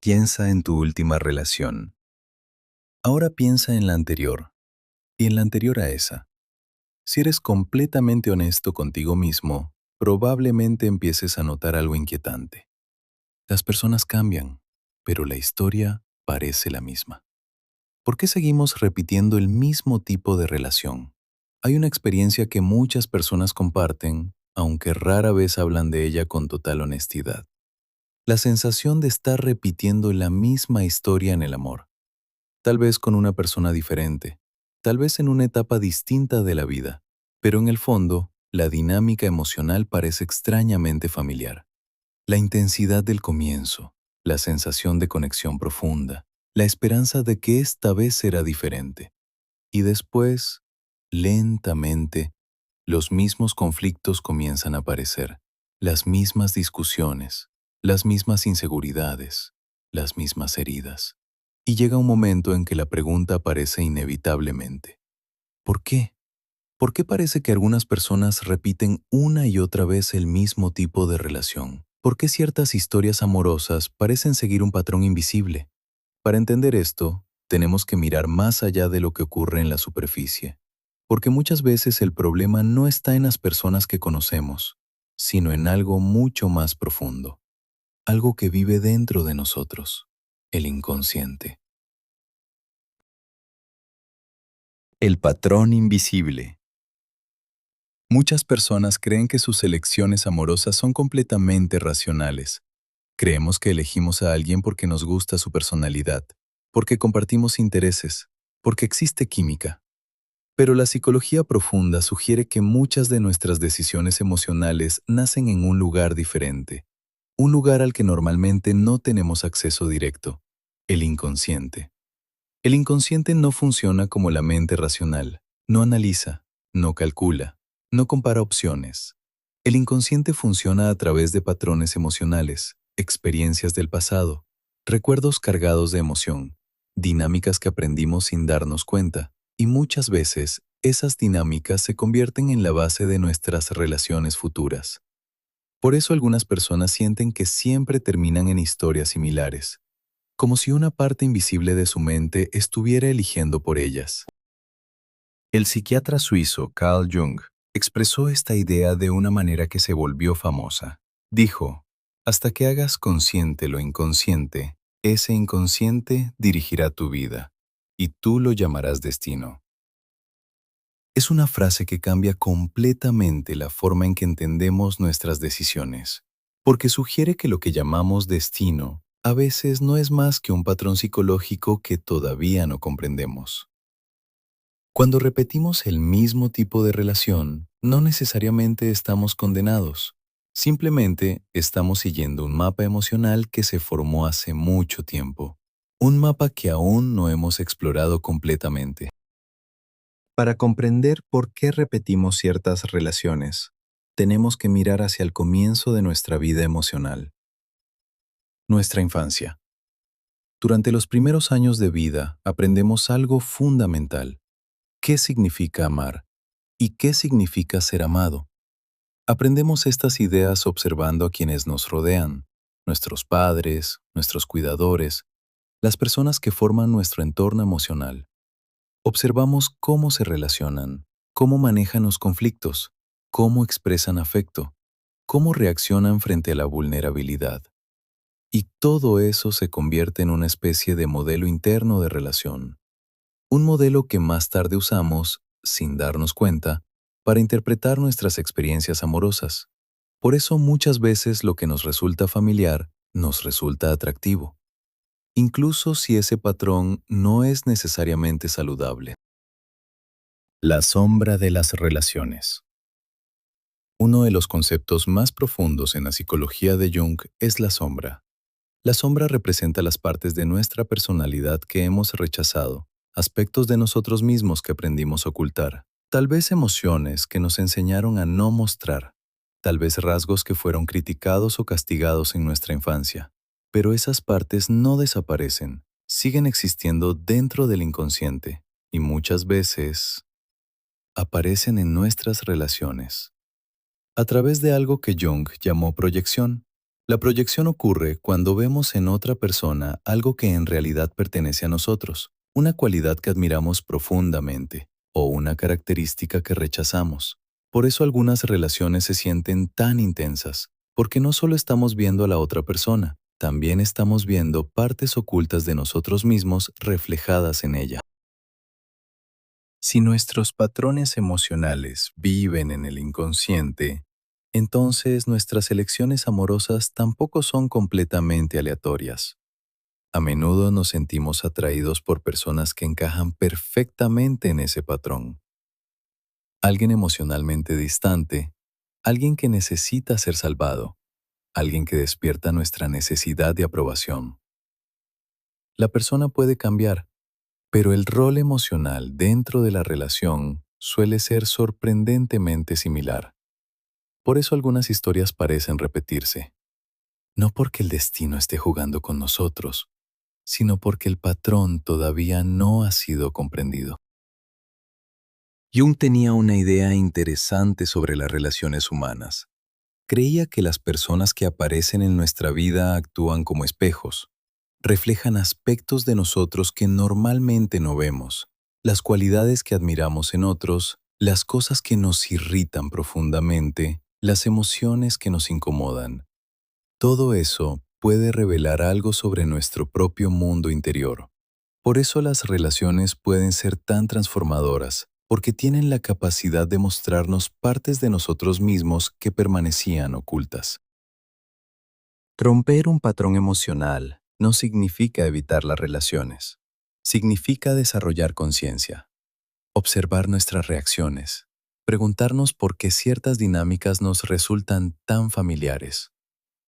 Piensa en tu última relación. Ahora piensa en la anterior y en la anterior a esa. Si eres completamente honesto contigo mismo, probablemente empieces a notar algo inquietante. Las personas cambian, pero la historia parece la misma. ¿Por qué seguimos repitiendo el mismo tipo de relación? Hay una experiencia que muchas personas comparten, aunque rara vez hablan de ella con total honestidad. La sensación de estar repitiendo la misma historia en el amor. Tal vez con una persona diferente, tal vez en una etapa distinta de la vida, pero en el fondo, la dinámica emocional parece extrañamente familiar. La intensidad del comienzo, la sensación de conexión profunda, la esperanza de que esta vez será diferente. Y después, lentamente, los mismos conflictos comienzan a aparecer, las mismas discusiones, las mismas inseguridades, las mismas heridas. Y llega un momento en que la pregunta aparece inevitablemente. ¿Por qué? ¿Por qué parece que algunas personas repiten una y otra vez el mismo tipo de relación? ¿Por qué ciertas historias amorosas parecen seguir un patrón invisible? Para entender esto, tenemos que mirar más allá de lo que ocurre en la superficie, porque muchas veces el problema no está en las personas que conocemos, sino en algo mucho más profundo, algo que vive dentro de nosotros, el inconsciente. El patrón invisible. Muchas personas creen que sus elecciones amorosas son completamente racionales. Creemos que elegimos a alguien porque nos gusta su personalidad, porque compartimos intereses, porque existe química. Pero la psicología profunda sugiere que muchas de nuestras decisiones emocionales nacen en un lugar diferente, un lugar al que normalmente no tenemos acceso directo, el inconsciente. El inconsciente no funciona como la mente racional, no analiza, no calcula, no compara opciones. El inconsciente funciona a través de patrones emocionales, experiencias del pasado, recuerdos cargados de emoción, dinámicas que aprendimos sin darnos cuenta, y muchas veces esas dinámicas se convierten en la base de nuestras relaciones futuras. Por eso algunas personas sienten que siempre terminan en historias similares, como si una parte invisible de su mente estuviera eligiendo por ellas. El psiquiatra suizo Carl Jung expresó esta idea de una manera que se volvió famosa. Dijo, hasta que hagas consciente lo inconsciente, ese inconsciente dirigirá tu vida, y tú lo llamarás destino. Es una frase que cambia completamente la forma en que entendemos nuestras decisiones, porque sugiere que lo que llamamos destino a veces no es más que un patrón psicológico que todavía no comprendemos. Cuando repetimos el mismo tipo de relación, no necesariamente estamos condenados. Simplemente estamos siguiendo un mapa emocional que se formó hace mucho tiempo. Un mapa que aún no hemos explorado completamente. Para comprender por qué repetimos ciertas relaciones, tenemos que mirar hacia el comienzo de nuestra vida emocional. Nuestra infancia. Durante los primeros años de vida aprendemos algo fundamental. ¿Qué significa amar? ¿Y qué significa ser amado? Aprendemos estas ideas observando a quienes nos rodean, nuestros padres, nuestros cuidadores, las personas que forman nuestro entorno emocional. Observamos cómo se relacionan, cómo manejan los conflictos, cómo expresan afecto, cómo reaccionan frente a la vulnerabilidad. Y todo eso se convierte en una especie de modelo interno de relación. Un modelo que más tarde usamos, sin darnos cuenta, para interpretar nuestras experiencias amorosas. Por eso muchas veces lo que nos resulta familiar nos resulta atractivo, incluso si ese patrón no es necesariamente saludable. La sombra de las relaciones. Uno de los conceptos más profundos en la psicología de Jung es la sombra. La sombra representa las partes de nuestra personalidad que hemos rechazado, aspectos de nosotros mismos que aprendimos a ocultar, tal vez emociones que nos enseñaron a no mostrar, tal vez rasgos que fueron criticados o castigados en nuestra infancia. Pero esas partes no desaparecen, siguen existiendo dentro del inconsciente y muchas veces aparecen en nuestras relaciones, a través de algo que Jung llamó proyección. La proyección ocurre cuando vemos en otra persona algo que en realidad pertenece a nosotros, una cualidad que admiramos profundamente o una característica que rechazamos. Por eso algunas relaciones se sienten tan intensas, porque no solo estamos viendo a la otra persona, también estamos viendo partes ocultas de nosotros mismos reflejadas en ella. Si nuestros patrones emocionales viven en el inconsciente, entonces nuestras elecciones amorosas tampoco son completamente aleatorias. A menudo nos sentimos atraídos por personas que encajan perfectamente en ese patrón. Alguien emocionalmente distante, alguien que necesita ser salvado, alguien que despierta nuestra necesidad de aprobación. La persona puede cambiar, pero el rol emocional dentro de la relación suele ser sorprendentemente similar. Por eso algunas historias parecen repetirse, no porque el destino esté jugando con nosotros, sino porque el patrón todavía no ha sido comprendido. Jung tenía una idea interesante sobre las relaciones humanas. Creía que las personas que aparecen en nuestra vida actúan como espejos. Reflejan aspectos de nosotros que normalmente no vemos, las cualidades que admiramos en otros, las cosas que nos irritan profundamente, las emociones que nos incomodan. Todo eso puede revelar algo sobre nuestro propio mundo interior. Por eso las relaciones pueden ser tan transformadoras, porque tienen la capacidad de mostrarnos partes de nosotros mismos que permanecían ocultas. Romper un patrón emocional no significa evitar las relaciones. Significa desarrollar conciencia, observar nuestras reacciones, preguntarnos por qué ciertas dinámicas nos resultan tan familiares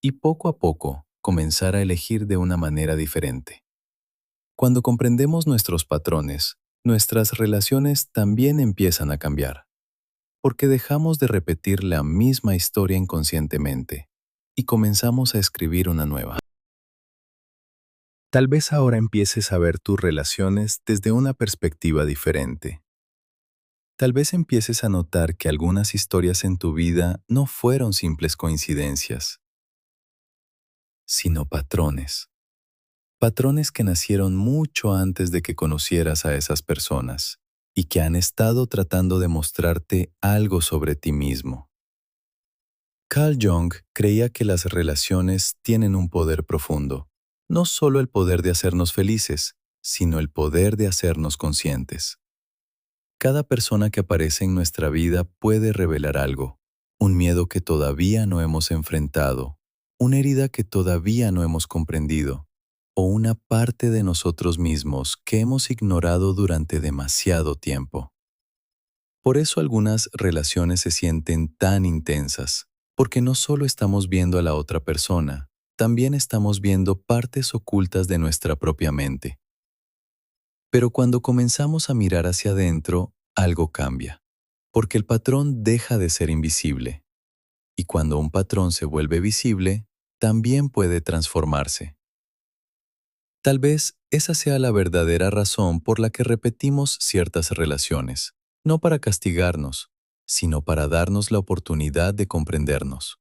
y poco a poco comenzar a elegir de una manera diferente. Cuando comprendemos nuestros patrones, nuestras relaciones también empiezan a cambiar, porque dejamos de repetir la misma historia inconscientemente y comenzamos a escribir una nueva. Tal vez ahora empieces a ver tus relaciones desde una perspectiva diferente. Tal vez empieces a notar que algunas historias en tu vida no fueron simples coincidencias, sino patrones. Patrones que nacieron mucho antes de que conocieras a esas personas y que han estado tratando de mostrarte algo sobre ti mismo. Carl Jung creía que las relaciones tienen un poder profundo, no solo el poder de hacernos felices, sino el poder de hacernos conscientes. Cada persona que aparece en nuestra vida puede revelar algo, un miedo que todavía no hemos enfrentado, una herida que todavía no hemos comprendido, o una parte de nosotros mismos que hemos ignorado durante demasiado tiempo. Por eso algunas relaciones se sienten tan intensas, porque no solo estamos viendo a la otra persona, también estamos viendo partes ocultas de nuestra propia mente. Pero cuando comenzamos a mirar hacia adentro, algo cambia, porque el patrón deja de ser invisible. Y cuando un patrón se vuelve visible, también puede transformarse. Tal vez esa sea la verdadera razón por la que repetimos ciertas relaciones, no para castigarnos, sino para darnos la oportunidad de comprendernos.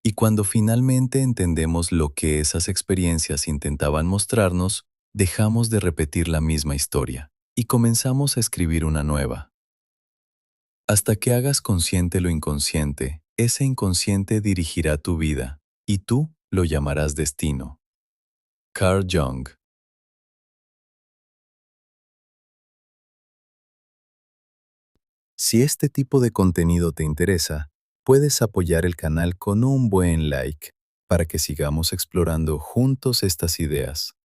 Y cuando finalmente entendemos lo que esas experiencias intentaban mostrarnos, dejamos de repetir la misma historia y comenzamos a escribir una nueva. Hasta que hagas consciente lo inconsciente, ese inconsciente dirigirá tu vida y tú lo llamarás destino. Carl Jung. Si este tipo de contenido te interesa, puedes apoyar el canal con un buen like para que sigamos explorando juntos estas ideas.